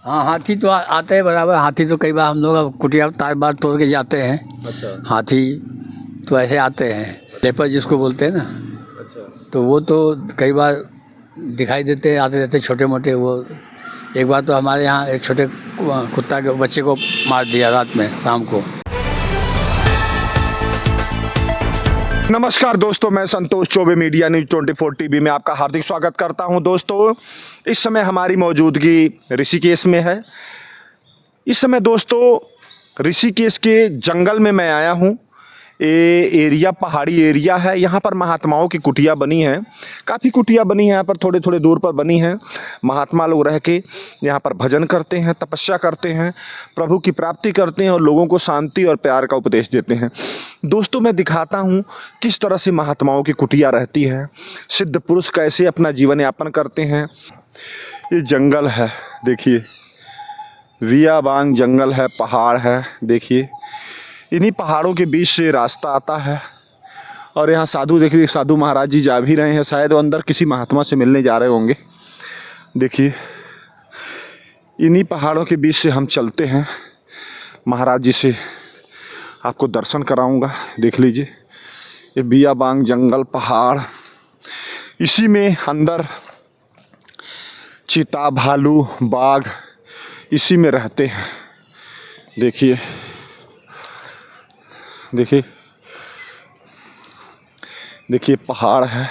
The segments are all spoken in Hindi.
हाँ, हाथी तो आते हैं बराबर। हाथी तो कई बार हम लोग अब कुटिया तार बार तोड़ के जाते हैं। अच्छा। हाथी तो ऐसे आते हैं, लेपर जिसको बोलते हैं ना, अच्छा। तो वो तो कई बार दिखाई देते हैं, आते रहते छोटे मोटे। वो एक बार तो हमारे यहाँ एक छोटे कुत्ता के बच्चे को मार दिया रात में, शाम को। नमस्कार दोस्तों, मैं Santosh Choubey media news 24 TV में आपका हार्दिक स्वागत करता हूं। दोस्तों, इस समय हमारी मौजूदगी ऋषिकेश में है। इस समय दोस्तों ऋषिकेश के जंगल में मैं आया हूं। ये एरिया पहाड़ी एरिया है। यहाँ पर महात्माओं की कुटिया बनी है। काफ़ी कुटिया बनी है यहाँ पर, थोड़े थोड़े दूर पर बनी है। महात्मा लोग रह के यहाँ पर भजन करते हैं, तपस्या करते हैं, प्रभु की प्राप्ति करते हैं और लोगों को शांति और प्यार का उपदेश देते हैं। दोस्तों, मैं दिखाता हूँ किस तरह से महात्माओं की कुटिया रहती है, सिद्ध पुरुष कैसे अपना जीवन यापन करते हैं। ये जंगल है, देखिए, वियाबांग जंगल है, पहाड़ है। देखिए, इन्हीं पहाड़ों के बीच से रास्ता आता है और यहाँ साधु, देखिए साधु महाराज जी जा भी रहे हैं। शायद वो अंदर किसी महात्मा से मिलने जा रहे होंगे। देखिए, इन्हीं पहाड़ों के बीच से हम चलते हैं। महाराज जी से आपको दर्शन कराऊंगा। देख लीजिए, ये बियाबांग जंगल पहाड़, इसी में अंदर चीता, भालू, बाघ इसी में रहते हैं। देखिए देखिए देखिए, पहाड़ है।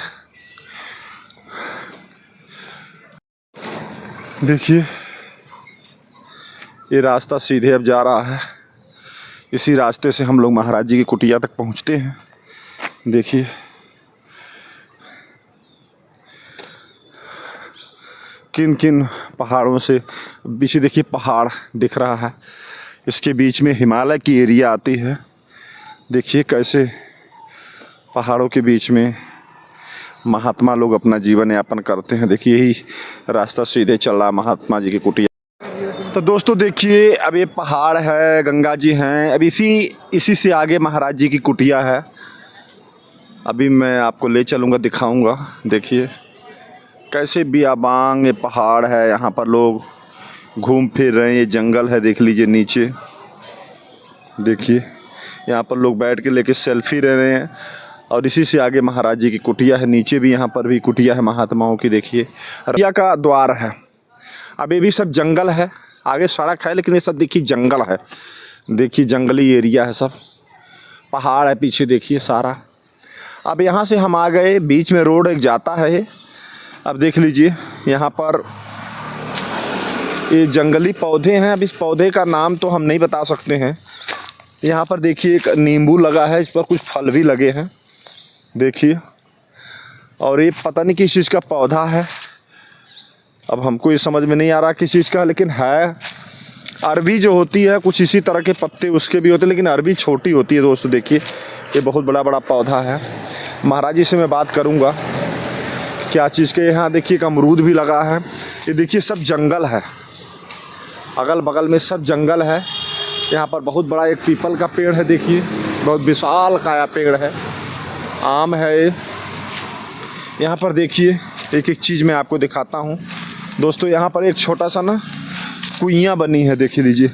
देखिए, ये रास्ता सीधे अब जा रहा है। इसी रास्ते से हम लोग महाराज जी की कुटिया तक पहुंचते हैं। देखिए, किन किन पहाड़ों से पीछे देखिए पहाड़ दिख रहा है। इसके बीच में हिमालय की एरिया आती है। देखिए कैसे पहाड़ों के बीच में महात्मा लोग अपना जीवन यापन करते हैं। देखिए, यही रास्ता सीधे चल रहा महात्मा जी की कुटिया। तो दोस्तों देखिए, अब ये पहाड़ है, गंगा जी हैं। अब इसी से आगे महाराज जी की कुटिया है। अभी मैं आपको ले चलूँगा, दिखाऊंगा। देखिए कैसे बियाबांग ये पहाड़ है, यहाँ पर लोग घूम फिर रहे हैं। ये जंगल है, देख लीजिए नीचे। देखिए, यहाँ पर लोग बैठ के लेके सेल्फी ले रहे हैं और इसी से आगे महाराज जी की कुटिया है। नीचे भी यहाँ पर भी कुटिया है महात्माओं की। देखिए, कुटिया का द्वार है। अब ये भी सब जंगल है, आगे सड़क है, लेकिन ये सब देखिए जंगल है। देखिए, जंगली एरिया है, सब पहाड़ है पीछे, देखिए सारा। अब यहाँ से हम आ गए, बीच में रोड एक जाता है। अब देख लीजिए, यहाँ पर ये जंगली पौधे हैं। अब इस पौधे का नाम तो हम नहीं बता सकते हैं। यहाँ पर देखिए एक नींबू लगा है, इस पर कुछ फल भी लगे हैं। देखिए, और ये पता नहीं किस चीज़ का पौधा है। अब हमको ये समझ में नहीं आ रहा किस चीज़ का, लेकिन है। अरबी जो होती है, कुछ इसी तरह के पत्ते उसके भी होते हैं, लेकिन अरबी छोटी होती है। दोस्तों देखिए, ये बहुत बड़ा बड़ा पौधा है। महाराज जी से मैं बात करूँगा क्या चीज़ के। यहाँ देखिए एक अमरूद भी लगा है। ये देखिए सब जंगल है, अगल बगल में सब जंगल है। यहाँ पर बहुत बड़ा एक पीपल का पेड़ है। देखिए, बहुत विशाल काया पेड़ है, आम है ये। यहाँ पर देखिए एक एक चीज़ मैं आपको दिखाता हूँ। दोस्तों, यहाँ पर एक छोटा सा ना कुइयाँ बनी है। देखिए लीजिए,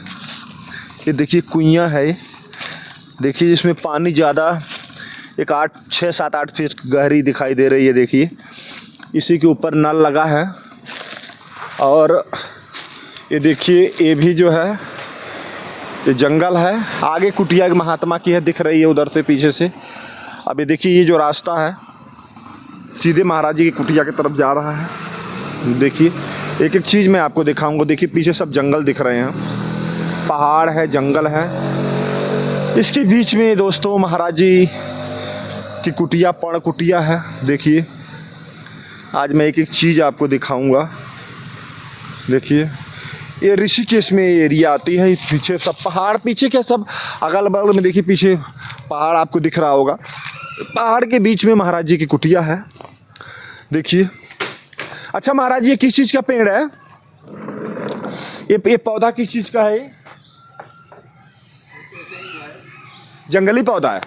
ये देखिए कुइयाँ है। देखिए, इसमें पानी ज़्यादा, एक 6, 7, 8 फीट गहरी दिखाई दे रही है। देखिए, इसी के ऊपर नल लगा है। और ये देखिए, ये भी जो है ये जंगल है। आगे कुटिया एक महात्मा की है, दिख रही है उधर से पीछे से। अब ये देखिए, ये जो रास्ता है सीधे महाराज जी की कुटिया की तरफ जा रहा है। देखिए, एक एक चीज़ मैं आपको दिखाऊंगा। देखिए, पीछे सब जंगल दिख रहे हैं, पहाड़ है, जंगल है। इसके बीच में दोस्तों महाराज जी की कुटिया, पर्ण कुटिया है। देखिए, आज मैं एक एक चीज़ आपको दिखाऊंगा। देखिए, ये ऋषिकेश में एरिया आती है। पीछे सब पहाड़, पीछे क्या सब अगल बगल में देखिए पीछे पहाड़ आपको दिख रहा होगा। पहाड़ के बीच में महाराज जी की कुटिया है। देखिए, अच्छा महाराज जी, ये किस चीज़ का पेड़ है? ये पौधा किस चीज़ का है? जंगली पौधा है।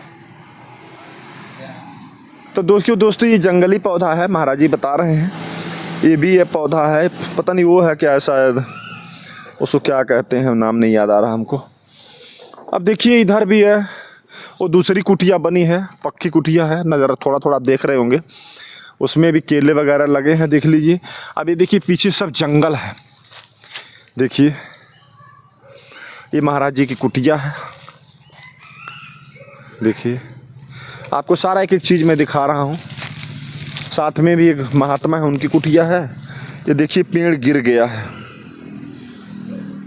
तो दोस्तों ये जंगली पौधा है, महाराज जी बता रहे हैं। ये भी ये पौधा है, पता नहीं वो है क्या है शायद। उसको क्या कहते हैं, नाम नहीं याद आ रहा हमको। अब देखिए इधर भी है, वो दूसरी कुटिया बनी है, पक्की कुटिया है, नज़र थोड़ा थोड़ा आप देख रहे होंगे, उसमें भी केले वगैरह लगे हैं, देख लीजिए। अब ये देखिए पीछे सब जंगल है, देखिए ये महाराज जी की कुटिया है। देखिए आपको सारा एक एक चीज़ मैं दिखा रहा हूँ। साथ में भी एक महात्मा है, उनकी कुटिया है। ये देखिए पेड़ गिर गया है,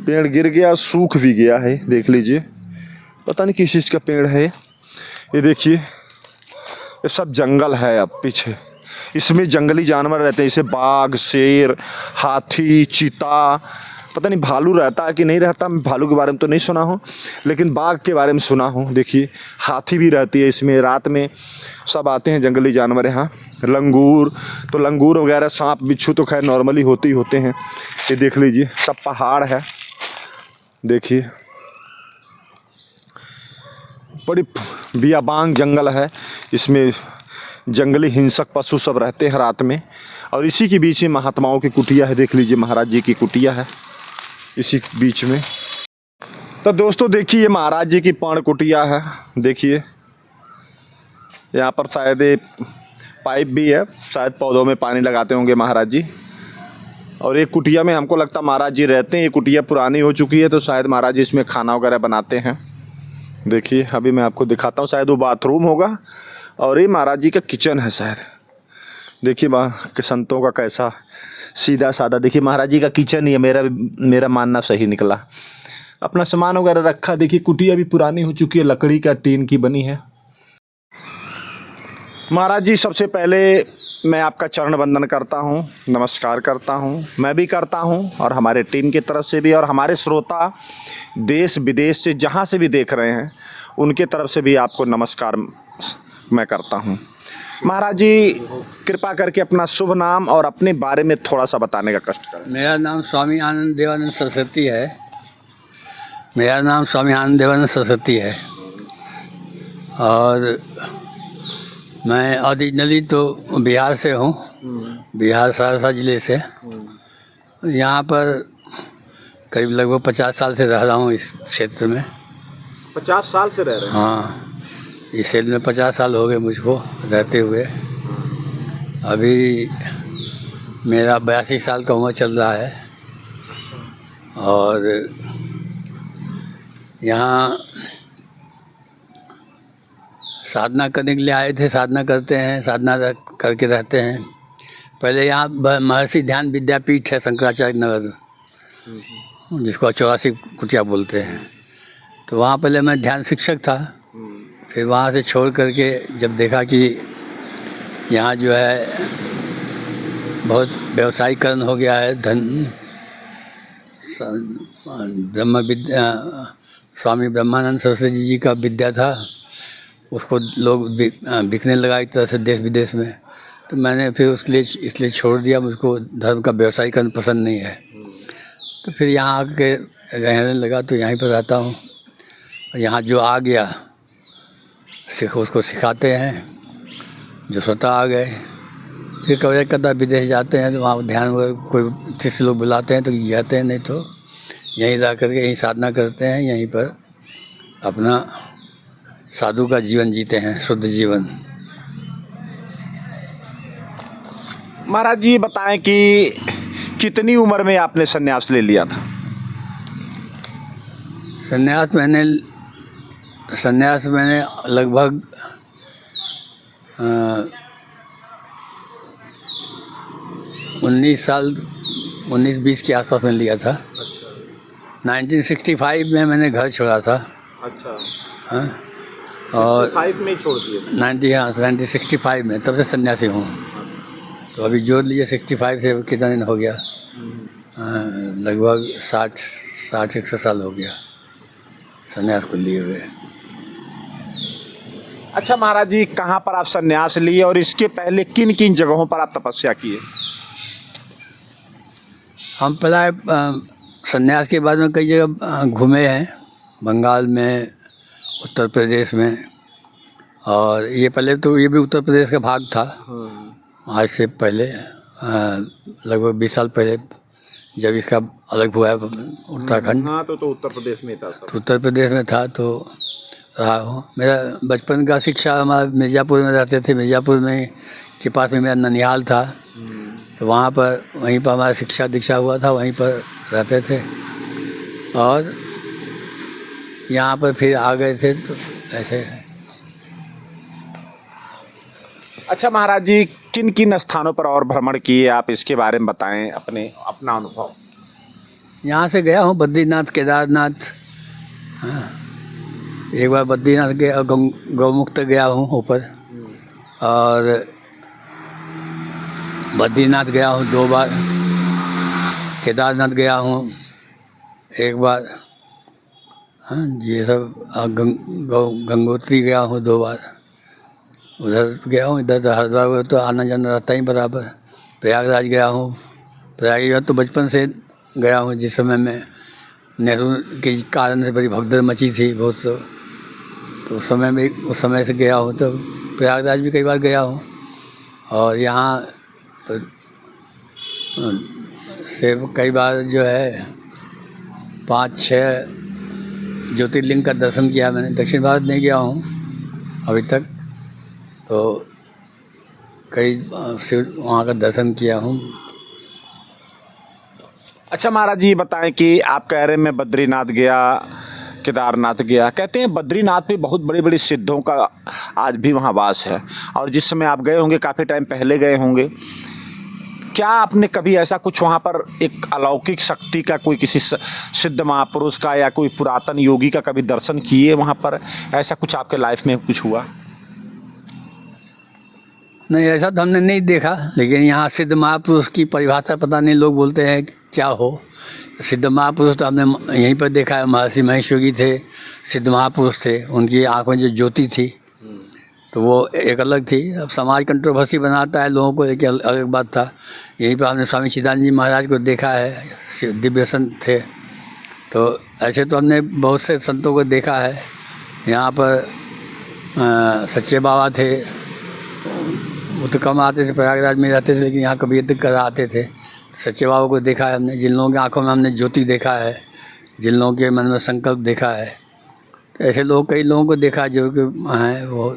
पेड़ गिर गया, सूख भी गया है, देख लीजिए, पता नहीं किस चीज़ का पेड़ है। ये देखिए ये सब जंगल है। अब पीछे इसमें जंगली जानवर रहते हैं, जैसे बाघ, शेर, हाथी, चीता, पता नहीं भालू रहता है कि नहीं रहता, मैं भालू के बारे में तो नहीं सुना हूँ, लेकिन बाघ के बारे में सुना हूँ। देखिए हाथी भी रहती है इसमें, रात में सब आते हैं जंगली जानवर यहाँ। लंगूर, तो लंगूर वगैरह, सांप बिच्छू तो खैर नॉर्मली होते ही होते हैं। ये देख लीजिए सब पहाड़ है, देखिए बड़ी बियाबान जंगल है, इसमें जंगली हिंसक पशु सब रहते हैं रात में। और इसी के बीच में महात्माओं की कुटिया है, देख लीजिए महाराज जी की कुटिया है इसी बीच में। तो दोस्तों देखिए ये महाराज जी की पर्ण कुटिया है, देखिए यहाँ पर शायद पाइप भी है, शायद पौधों में पानी लगाते होंगे महाराज जी। और एक कुटिया में हमको लगता महाराज जी रहते हैं। ये कुटिया पुरानी हो चुकी है, तो शायद महाराज जी इसमें खाना वगैरह बनाते हैं। देखिए अभी मैं आपको दिखाता हूँ, शायद वो बाथरूम होगा और ये महाराज जी का किचन है शायद। देखिए वहाँ के संतों का कैसा सीधा साधा, देखिए महाराज जी का किचन ही है, मेरा मानना सही निकला। अपना सामान वगैरह रखा। देखिए कुटिया भी पुरानी हो चुकी है, लकड़ी का टीन की बनी है। महाराज जी सबसे पहले मैं आपका चरण वंदन करता हूँ, नमस्कार करता हूँ, मैं भी करता हूँ, और हमारे टीम की तरफ से भी, और हमारे श्रोता देश विदेश से जहाँ से भी देख रहे हैं उनके तरफ से भी आपको नमस्कार मैं करता हूँ। महाराज जी कृपा करके अपना शुभ नाम और अपने बारे में थोड़ा सा बताने का कष्ट करें। मेरा नाम स्वामी आनंद देवानंद सरस्वती है। मेरा नाम स्वामी आनंद देवानंद सरस्वती है, और मैं ओरिजिनली तो बिहार से हूँ, बिहार सहरसा ज़िले से। यहाँ पर करीब लगभग 50 साल से रह रहा हूँ इस क्षेत्र में। 50 साल से रह रहे हैं? हाँ, इस क्षेत्र में 50 साल हो गए मुझको रहते हुए। अभी मेरा 82 साल का उम्र चल रहा है, और यहाँ साधना करने के लिए आए थे। साधना करते हैं, साधना करके रहते हैं। पहले यहाँ महर्षि ध्यान विद्यापीठ है शंकराचार्य नगर, जिसको 84 कुटिया बोलते हैं। तो वहाँ पहले मैं ध्यान शिक्षक था। फिर वहाँ से छोड़ करके जब देखा कि यहाँ जो है बहुत व्यवसायीकरण हो गया है, ब्रह्म विद्या, स्वामी ब्रह्मानंद सरस्वती जी का विद्या था, उसको लोग बिकने लगा एक तरह से देश विदेश में। तो मैंने फिर इसलिए छोड़ दिया, मुझको धर्म का व्यवसायीकरण पसंद नहीं है। तो फिर यहाँ आके रहने लगा, तो यहीं पर रहता हूँ। यहाँ जो आ गया उसको सिखाते हैं, जो स्वतः आ गए। फिर कभी कदा विदेश जाते हैं तो वहाँ ध्यान कोई शिष्य लोग बुलाते हैं तो जाते हैं, नहीं तो यहीं रह करके यहीं साधना करते हैं, यहीं पर अपना साधु का जीवन जीते हैं, शुद्ध जीवन। महाराज जी बताएं कि कितनी उम्र में आपने संन्यास ले लिया था? संन्यास मैंने लगभग 19-20 के आसपास में लिया था। 1965 में मैंने घर छोड़ा था। अच्छा। हाँ, और 65 में छोड़ दिया? 1965 में, तब से सन्यासी हूँ। तो अभी जोड़ लीजिए 65 से कितना दिन हो गया, लगभग 60-61 साल हो गया सन्यास को लिए हुए। अच्छा महाराज जी, कहाँ पर आप सन्यास लिए और इसके पहले किन किन जगहों पर आप तपस्या किए? हम पहले सन्यास के बाद में कई जगह घूमे हैं, बंगाल में, उत्तर प्रदेश में, और ये पहले तो ये भी उत्तर प्रदेश का भाग था। आज से पहले लगभग 20 साल पहले जब इसका अलग हुआ है उत्तराखंड, हाँ तो उत्तर प्रदेश में था सब। तो उत्तर प्रदेश में था तो रहा हूँ। मेरा बचपन का शिक्षा हमारा मिर्ज़ापुर में रहते थे, मिर्ज़ापुर में के पास में मेरा ननिहाल था, तो वहाँ पर वहीं पर हमारा शिक्षा दीक्षा हुआ था, वहीं पर रहते थे। और यहाँ पर फिर आ गए थे तो ऐसे। अच्छा महाराज जी, किन किन स्थानों पर और भ्रमण किए आप, इसके बारे में बताएं अपना अनुभव। यहाँ से गया हूँ बद्रीनाथ, केदारनाथ, हाँ, एक बार बद्रीनाथ गया, गौमुख तक गया हूँ ऊपर, और बद्रीनाथ गया हूँ 2 बार, केदारनाथ गया हूँ 1 बार, हाँ ये सब। गंगोत्री गया हूँ 2 बार, उधर गया हूँ। इधर तो हरिद्वार तो आना जाना रहता ही बराबर। प्रयागराज गया हूँ, प्रयागराज तो बचपन से गया हूँ, जिस समय में नेहरू के कारण से बड़ी भगदड़ मची थी बहुत, तो उस समय से गया हूँ। तो प्रयागराज भी कई बार गया हूँ, और यहाँ तो से कई बार जो है 5-6 ज्योतिर्लिंग का दर्शन किया मैंने। दक्षिण भारत नहीं गया हूँ अभी तक, तो कई शिव वहाँ का दर्शन किया हूँ। अच्छा महाराज जी, बताएं कि आप कह रहे हैं मैं बद्रीनाथ गया, केदारनाथ गया, कहते हैं बद्रीनाथ पे बहुत बड़ी बड़ी सिद्धों का आज भी वहाँ वास है, और जिस समय आप गए होंगे काफ़ी टाइम पहले गए होंगे, क्या आपने कभी ऐसा कुछ वहाँ पर एक अलौकिक शक्ति का, कोई किसी सिद्ध महापुरुष का या कोई पुरातन योगी का कभी दर्शन किए वहाँ पर? ऐसा कुछ आपके लाइफ में कुछ हुआ? नहीं, ऐसा तो हमने नहीं देखा, लेकिन यहाँ सिद्ध महापुरुष की परिभाषा पता नहीं, लोग बोलते हैं क्या हो। सिद्ध महापुरुष तो हमने यहीं पर देखा है, महर्षि महेश योगी थे, सिद्ध महापुरुष थे। उनकी आँख में जो ज्योति थी तो वो एक अलग थी। अब समाज कंट्रोवर्सी बनाता है लोगों को, एक अलग बात था। यहीं पर हमने स्वामी चिदानंद जी महाराज को देखा है, दिव्य संत थे। तो ऐसे तो हमने बहुत से संतों को देखा है। यहाँ पर सच्चे बाबा थे, वो तो कम आते थे, प्रयागराज में रहते थे, लेकिन यहाँ कबीरत कर आते थे। सच्चे बाबा को देखा है हमने, जिन लोगों की आंखों में हमने ज्योति देखा है, जिन लोगों के मन में संकल्प देखा है। तो ऐसे लोग, कई लोगों को देखा जो कि हैं वो,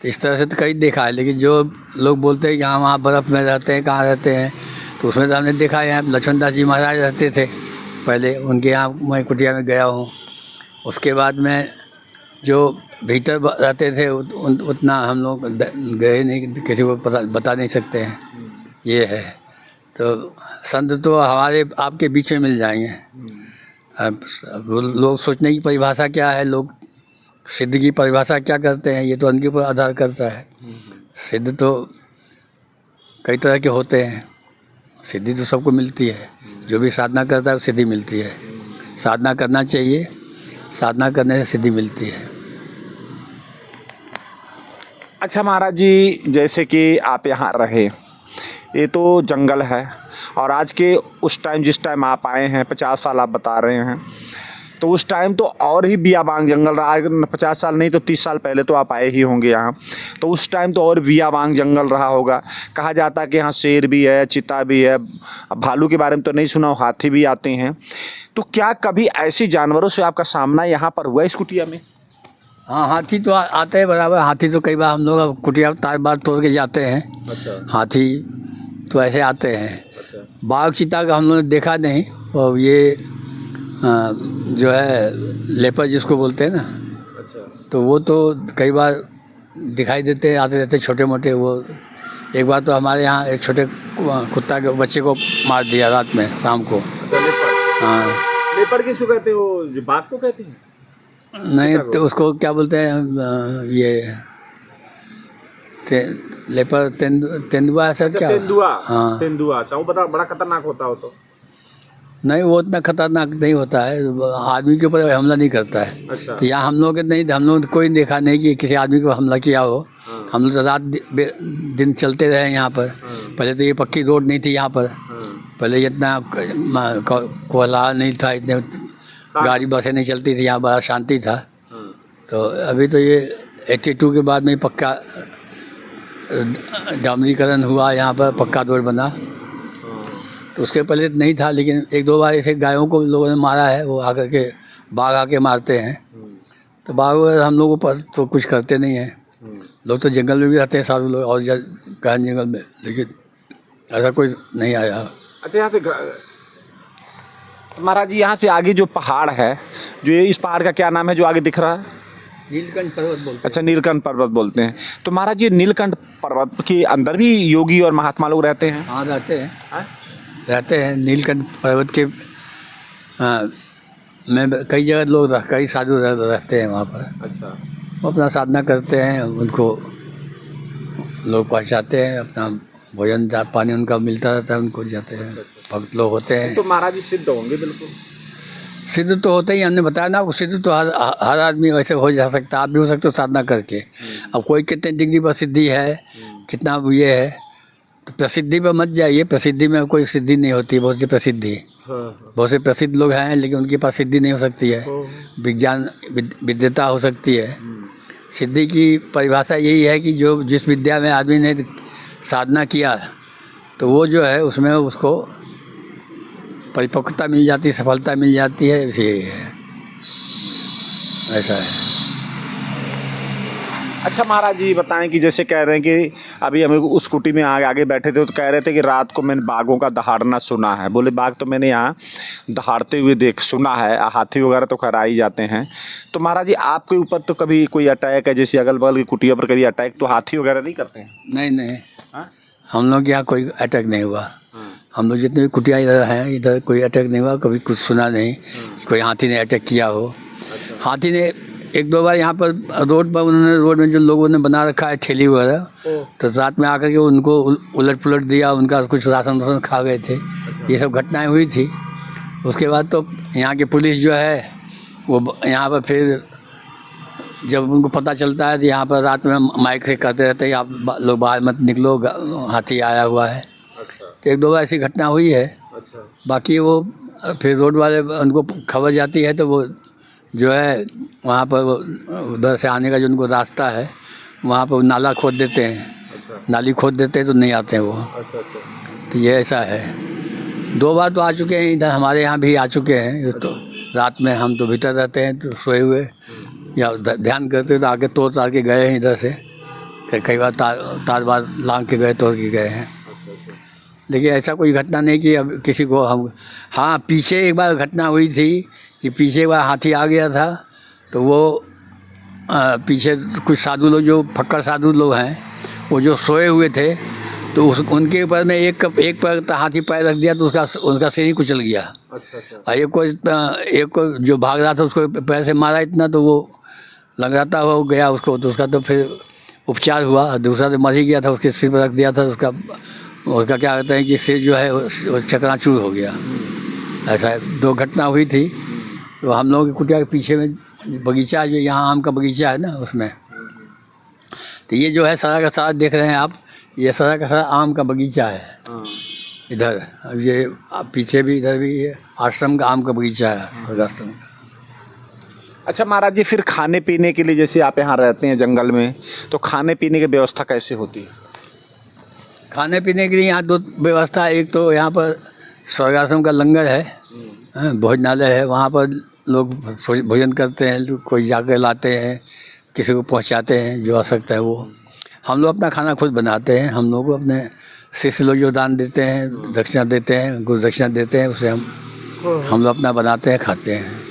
तो इस तरह से तो कई देखा है। लेकिन जो लोग बोलते हैं कि यहाँ वहाँ बर्फ़ में रहते हैं, कहाँ रहते हैं, तो उसमें तो हमने देखा है। यहाँ लक्ष्मणदास जी महाराज रहते थे पहले, उनके यहाँ मैं कुटिया में गया हूँ। उसके बाद में जो भीतर रहते थे उतना हम लोग गए नहीं, किसी को बता नहीं सकते हैं, ये है। तो संत तो हमारे आपके बीच में मिल जाएंगे। अब लोग सोचने की परिभाषा क्या है, लोग सिद्ध की परिभाषा क्या करते हैं, ये तो उनके ऊपर आधार करता है। सिद्ध तो कई तरह के होते हैं, सिद्धि तो सबको मिलती है। जो भी साधना करता है सिद्धि मिलती है। साधना करना चाहिए, साधना करने से सिद्धि मिलती है। अच्छा महाराज जी, जैसे कि आप यहाँ रहे, ये तो जंगल है, और आज के उस टाइम जिस टाइम आप आए हैं 50 साल आप बता रहे हैं, तो उस टाइम तो और ही बियाबान जंगल रहा। 50 साल नहीं तो 30 साल पहले तो आप आए ही होंगे यहाँ, तो उस टाइम तो और बियाबान जंगल रहा होगा। कहा जाता है कि यहाँ शेर भी है, चीता भी है, अब भालू के बारे में तो नहीं सुना, हाथी भी आते हैं। तो क्या कभी ऐसे जानवरों से आपका सामना यहाँ पर हुआ इस कुटिया में? हाँ, हाथी तो आते हैं बराबर। हाथी तो कई बार हम लोग अब कुटिया तार बार तोड़ के जाते हैं। अच्छा। हाथी तो ऐसे आते हैं। अच्छा। बाघ चीता का हम लोगों ने देखा नहीं, और ये जो है लेपर जिसको बोलते हैं ना, अच्छा। तो वो तो कई बार दिखाई देते हैं, आते रहते छोटे मोटे। वो एक बार तो हमारे यहाँ एक छोटे कुत्ता के बच्चे को मार दिया रात में, शाम को। लेपर? हाँ, लेपर किसको कहते हैं? वो जो बाघ को कहते हैं? नहीं तो उसको क्या बोलते हैं, ये लेपर, तेंदुआ ऐसा क्या? तेंदुआ। हाँ, तेंदुआ। अच्छा, वो बड़ा खतरनाक होता हो तो? नहीं, वो उतना खतरनाक नहीं होता है, आदमी के ऊपर हमला नहीं करता है। अच्छा। तो यहाँ हम लोग नहीं, हम लोग कोई देखा नहीं कि किसी आदमी को हमला किया हो। हाँ। हम लोग तो रात दिन चलते रहे यहाँ पर। हाँ। पहले तो ये पक्की रोड नहीं थी यहाँ पर, हाँ। पहले इतना कोलाहल नहीं था, इतने गाड़ी बसें नहीं चलती थी, यहाँ बड़ा शांति था। हाँ। तो अभी तो ये 82 के बाद में पक्का डामरीकरण हुआ, यहाँ पर पक्का रोड बना। तो उसके पहले नहीं था, लेकिन एक दो बार ऐसे गायों को लोगों ने मारा है, वो आकर के बाघ आके मारते हैं। तो बाघ वगैरह हम लोगों पर तो कुछ करते नहीं हैं। लोग तो जंगल में भी रहते हैं साधु लोग और गहन जंगल में, लेकिन ऐसा कोई नहीं आया। अच्छा, यहाँ से महाराज जी, यहाँ से आगे जो पहाड़ है, जो ये इस पहाड़ का क्या नाम है जो आगे दिख रहा है? नीलकंठ पर्वत बोलते हैं। अच्छा, नीलकंठ पर्वत बोलते हैं। तो महाराज जी, नीलकंठ पर्वत के अंदर भी योगी और महात्मा लोग रहते हैं? हाँ, रहते हैं। रहते हैं नीलकंठ पर्वत के में कई जगह लोग कई साधु रहते हैं वहाँ पर। अच्छा। वो अपना साधना करते हैं, उनको लोग पहुँचाते हैं, अपना भोजन पानी उनका मिलता रहता है, उनको जाते हैं। भक्त लोग होते हैं। तो महाराज जी सिद्ध होंगे बिल्कुल? सिद्ध तो होते ही, हमने बताया ना, सिद्ध तो हर आदमी वैसे हो जा सकता है, आप भी हो सकते हो साधना करके। अब कोई कितने डिग्री पर सिद्धि है, कितना ये है, तो प्रसिद्धि पर मत जाइए। प्रसिद्धि में कोई सिद्धि नहीं होती, बहुत सी प्रसिद्धि। बहुत से प्रसिद्ध लोग हैं, लेकिन उनके पास सिद्धि नहीं हो सकती है। विज्ञान विद्यता हो सकती है। सिद्धि की परिभाषा यही है कि जो जिस विद्या में आदमी ने साधना किया, तो वो जो है उसमें उसको परिपक्वता मिल जाती, सफलता मिल जाती है। यही है, ऐसा है। अच्छा महाराज जी, बताएं कि जैसे कह रहे हैं कि अभी हम उस कुटी में आगे बैठे थे, तो कह रहे थे कि रात को मैंने बाघों का दहाड़ना सुना है। बोले बाघ तो मैंने यहाँ दहाड़ते हुए सुना है, हाथी वगैरह तो खड़ा ही जाते हैं। तो महाराज जी, आपके ऊपर तो कभी कोई अटैक है, जैसे अगल बगल की कुटिया पर कभी अटैक, तो हाथी वगैरह नहीं करते हैं? नहीं नहीं, हम लोग यहाँ कोई अटैक नहीं हुआ। हम लोग जितने भी कुटिया इधर हैं, इधर कोई अटैक नहीं हुआ, कभी कुछ सुना नहीं कि कोई हाथी ने अटैक किया हो। हाथी ने एक दो बार यहाँ पर रोड में जो लोगों ने बना रखा है ठेली वगैरह, तो रात में आकर के उनको उलट पुलट दिया, उनका कुछ राशन वासन खा गए थे। ये सब घटनाएं हुई थी। उसके बाद तो यहाँ की पुलिस जो है वो यहाँ पर फिर जब उनको पता चलता है तो यहाँ पर रात में माइक से कहते रहते हैं आप लोग बाहर मत निकलो, हाथी आया हुआ है। तो एक दो बार ऐसी घटना हुई है। बाकी वो फिर रोड वाले उनको खबर जाती है, तो वो जो है वहाँ पर उधर से आने का जो उनको रास्ता है, वहाँ पर नाला खोद देते हैं। नाली खोद देते हैं तो नहीं आते हैं वो। तो ये ऐसा है। दो बार तो आ चुके हैं, इधर हमारे यहाँ भी आ चुके हैं। तो रात में हम तो भीतर रहते हैं, तो सोए हुए या ध्यान करते तो आके तोड़ तार के गए हैं इधर से। कई बार तार बार लांग के गए, तोड़ के गए हैं। लेकिन ऐसा कोई घटना नहीं कि अब किसी को हम। हाँ, पीछे एक बार घटना हुई थी कि पीछे एक बार हाथी आ गया था, तो वो पीछे कुछ साधु लोग, जो फक्कड़ साधु लोग हैं, वो जो सोए हुए थे, तो उनके ऊपर में एक पैर हाथी पैर रख दिया, तो उसका सिर ही कुचल गया। अच्छा। एक को जो भाग रहा था उसको पैर से मारा इतना, तो वो लंगड़ाता हुआ गया उसको, तो उसका तो फिर उपचार हुआ। दूसरा तो मर ही गया था, उसके सिर पर रख दिया था, उसका क्या कहते हैं कि सिर जो है वो चकनाचूर हो गया। ऐसा दो घटना हुई थी। तो हम लोगों की कुटिया के पीछे में बगीचा है, जो यहाँ आम का बगीचा है ना, उसमें। तो ये जो है सारा का सारा देख रहे हैं आप, ये सारा का सारा आम का बगीचा है इधर। अब ये पीछे भी, इधर भी ये आश्रम का आम का बगीचा है, आश्रम का। अच्छा महाराज जी, फिर खाने पीने के लिए, जैसे आप यहाँ रहते हैं जंगल में, तो खाने पीने की व्यवस्था कैसे होती है? खाने पीने के लिए यहाँ दो व्यवस्था है। एक तो यहाँ पर स्वर्गाश्रम का लंगर है, भोजनालय है, वहाँ पर लोग भोजन करते हैं। कोई जाकर लाते हैं, किसी को पहुँचाते हैं, जो आ सकता है वो। हम लोग अपना खाना खुद बनाते हैं। हम लोग अपने शिष्य लोग जो दान देते हैं, दक्षिणा देते हैं, गुरु दक्षिणा देते हैं, उसे हम लोग अपना बनाते हैं, खाते हैं।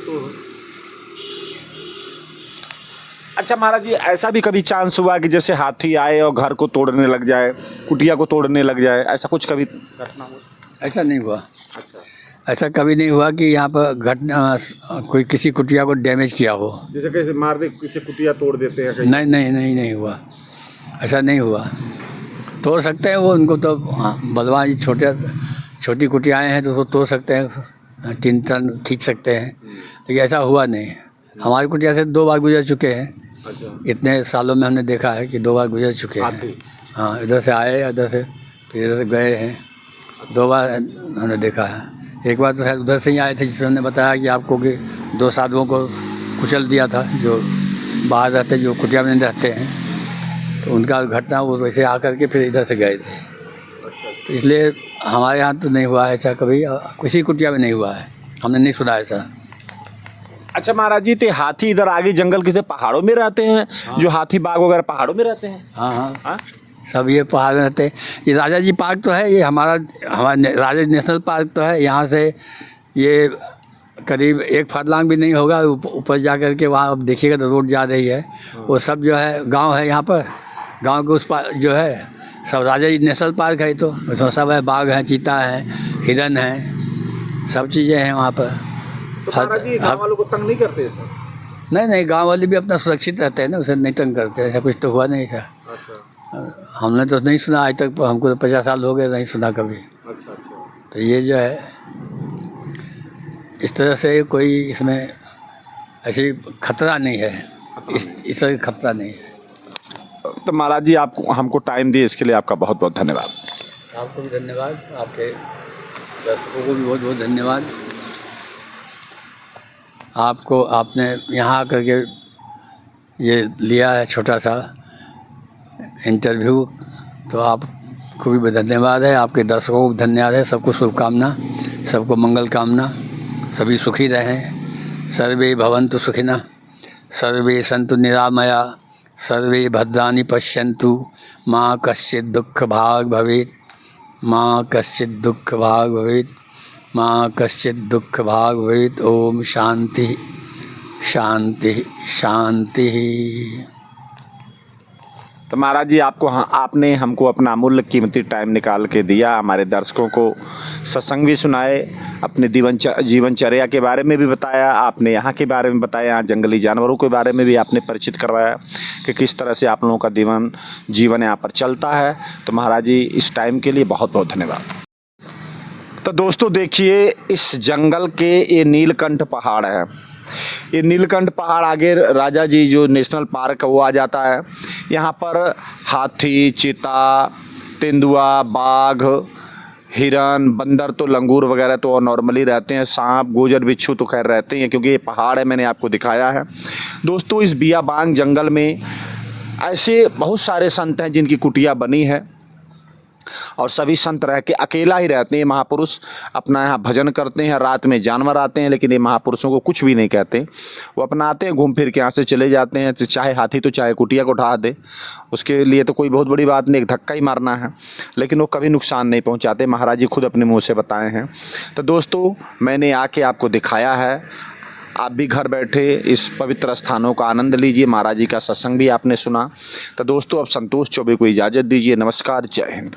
अच्छा महाराज जी, ऐसा भी कभी चांस हुआ कि जैसे हाथी आए और घर को तोड़ने लग जाए, कुटिया को तोड़ने लग जाए, ऐसा कुछ कभी घटना हुआ? ऐसा नहीं हुआ। अच्छा। ऐसा कभी नहीं हुआ कि यहाँ पर घटना कोई किसी कुटिया को डैमेज किया हो। जैसे कैसे मार दे, किसी कुटिया तोड़ देते हैं कहीं? नहीं हुआ, ऐसा नहीं हुआ। तोड़ सकते हैं वो, उनको तो बलवान छोटी कुटियाएँ हैं तो उसको तोड़ सकते हैं, 3 टन खींच सकते हैं, लेकिन ऐसा हुआ नहीं। हमारी कुटिया से 2 बार गुजर चुके हैं। अच्छा। इतने सालों में हमने देखा है कि 2 बार गुजर चुके हैं। हाँ, इधर से आए, इधर से फिर इधर से गए हैं। 2 बार हमने देखा है। एक बार तो शायद उधर से ही आए थे, जिसमें हमने बताया कि आपको कि 2 साधुओं को कुचल दिया था, जो बाहर रहते, जो कुटिया में रहते हैं। तो उनका घटना वो वैसे आकर के फिर इधर से गए थे। अच्छा। तो इसलिए हमारे यहाँ तो नहीं हुआ ऐसा कभी, किसी कुटिया में नहीं हुआ है, हमने नहीं सुना ऐसा। अच्छा महाराज जी, तो हाथी इधर आगे जंगल किसी पहाड़ों में रहते हैं? जो हाथी बाघ वगैरह पहाड़ों में रहते हैं? हाँ हाँ हाँ? सब ये पहाड़ में रहते हैं। ये राजा जी पार्क तो है, ये हमारा राजा नेशनल पार्क तो है। यहाँ से ये करीब 1 फरलांग भी नहीं होगा, ऊपर जा कर के वहाँ अब देखिएगा तो रोड जा रही है। वो सब जो है गांव है यहाँ पर, गांव के उस पार जो है सब राजा जी नेशनल पार्क है। तो उसमें सब है, बाघ है, चीता है, हिरन है, सब चीज़ें हैं वहाँ पर। तो महाराज जी गाँव वालों को तंग नहीं करते सर? नहीं, गांव वाले भी अपना सुरक्षित रहते हैं ना, उसे नहीं तंग करते, ऐसा कुछ तो हुआ नहीं था। अच्छा हमने तो नहीं सुना आज तक, हमको तो 50 साल हो गए, नहीं सुना कभी। अच्छा अच्छा। तो ये जो है इस तरह से कोई इसमें ऐसी खतरा नहीं है, इस तरह खतरा नहीं है। तो महाराज जी आप हमको टाइम दिए, इसके लिए आपका बहुत बहुत धन्यवाद। आपको भी धन्यवाद, आपके दर्शकों को भी बहुत बहुत धन्यवाद। आपको आपने यहाँ आकर के ये लिया है छोटा सा इंटरव्यू, तो आपको भी धन्यवाद है, आपके दर्शकों को भी धन्यवाद है। सबको शुभकामना, सबको मंगल कामना, सभी सुखी रहें। सर्वे भवन्तु सुखिनः, सर्वे सन्तु निरामया, सर्वे भद्राणि पश्यन्तु, माँ कश्चित् दुःख भाग् भवेत्, माँ कश्चित् दुःख भाग् भवेत्, माँ कश्चित् दुःख भाग् भवेत्। ओम शांति शांति शांति। तो महाराज जी आपने हमको अपना अमूल्य कीमती टाइम निकाल के दिया, हमारे दर्शकों को सत्संग भी सुनाए, अपने जीवनचर्या के बारे में भी बताया, आपने यहाँ के बारे में बताया, यहाँ जंगली जानवरों के बारे में भी आपने परिचित करवाया कि किस तरह से आप लोगों का जीवन यहाँ पर चलता है। तो महाराज जी इस टाइम के लिए बहुत बहुत धन्यवाद। तो दोस्तों देखिए, इस जंगल के ये नीलकंठ पहाड़ है। ये नीलकंठ पहाड़ आगे राजा जी जो नेशनल पार्क है वो आ जाता है। यहाँ पर हाथी, चीता, तेंदुआ, बाघ, हिरन, बंदर तो लंगूर वगैरह तो नॉर्मली रहते हैं, सांप, गोजर, बिच्छू तो खैर रहते हैं क्योंकि ये पहाड़ है, मैंने आपको दिखाया है। दोस्तों इस बियाबांग जंगल में ऐसे बहुत सारे संत हैं जिनकी कुटिया बनी है और सभी संत रह के अकेला ही रहते हैं। महापुरुष अपना यहाँ भजन करते हैं, रात में जानवर आते हैं लेकिन ये महापुरुषों को कुछ भी नहीं कहते, वो अपना आते हैं, घूम फिर के यहाँ से चले जाते हैं। चाहे हाथी तो चाहे कुटिया को ढा दे, उसके लिए तो कोई बहुत बड़ी बात नहीं, एक धक्का ही मारना है, लेकिन वो कभी नुकसान नहीं पहुँचाते। महाराज जी खुद अपने मुँह से बताए हैं। तो दोस्तों मैंने आके आपको दिखाया है, आप भी घर बैठे इस पवित्र स्थानों का आनंद लीजिए। महाराज जी का सत्संग भी आपने सुना। तो दोस्तों अब संतोष चौबे को इजाज़त दीजिए। नमस्कार, जय हिंद।